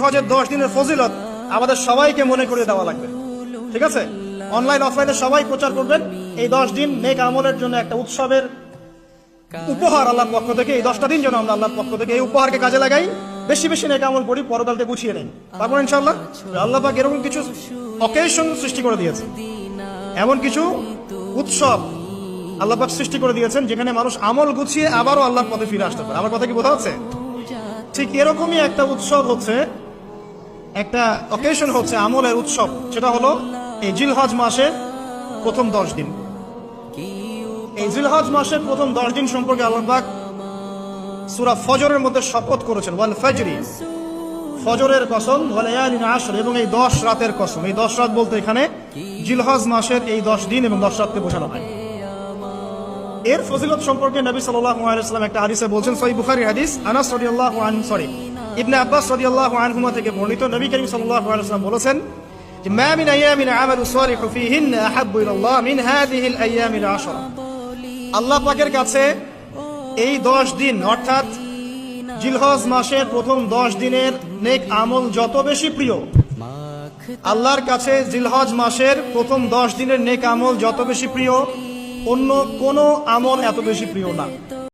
হজের 10 দিনের ফজিলত আমাদের সবাইকে মনে করে দেওয়া লাগবে। ঠিক আছে, অনলাইন অফলাইনে সবাই প্রচার করবেন। এই 10 দিন নেক আমলের জন্য একটা উৎসবের উপহার আল্লাহর পক্ষ থেকে। এই 10টা দিন যেন আমরা আল্লাহর পক্ষ থেকে এই উপহারকে কাজে লাগাই, বেশি বেশি নেক আমল করি, পরকালকে গুছিয়ে নেই। তারপর ইনশাআল্লাহ আল্লাহ পাক এরকম কিছু অকেশন সৃষ্টি করে দিয়েছে, এমন কিছু উৎসব আল্লাহ পাক সৃষ্টি করে দিয়েছেন যেখানে মানুষ আমল গুছিয়ে আবারও আল্লাহর পথে ফিরে আসতে পারে। আমার কথা কি বোঝা যাচ্ছে? ঠিক এরকমই একটা উৎসব হচ্ছে, একটা অকেশন হচ্ছে আমলের উৎসব, সেটা হলো এই জিলহজ মাসের প্রথম 10 দিন। এই জিলহজ মাসের প্রথম 10 দিন সম্পর্কে আল্লাহ পাক সূরা ফজরের মধ্যে শপথ করেছেন, ওয়াল ফাজরি, ফজরের কসম, ওয়া লায়ালিন আশর, এবং এই 10 রাতের কসম। এই 10 রাত বলতে এখানে জিলহজ মাসের এই 10 দিন এবং 10 রাতকে বোঝানো হয়। এর ফজিলত সম্পর্কে নবী সাল্লাল্লাহু আলাইহি ওয়াসাল্লাম একটা হাদিসে বলছেন, সহিহ বুখারীর হাদিস, আনাস রাদিয়াল্লাহু আনহু ইবনে আব্বাস রাদিয়াল্লাহু আনহুমা থেকে বর্ণিত, নবী করিম সাল্লাল্লাহু আলাইহি ওয়াসাল্লাম বলেছেন যে মা মিন আইয়ামিন আমালু সালিহু ফীহিন্না আহাব্বু ইলাল্লাহ মিন হাযিহিল আইয়ামিল আশরা। আল্লাহ পাকের কাছে এই 10 দিন অর্থাৎ জিলহজ মাসের প্রথম 10 দিনের নেক আমল যত বেশি প্রিয়, আল্লাহর কাছে জিলহজ মাসের প্রথম 10 দিনের নেক আমল যত বেশি প্রিয়, অন্য কোনো আমল এত বেশি প্রিয় না।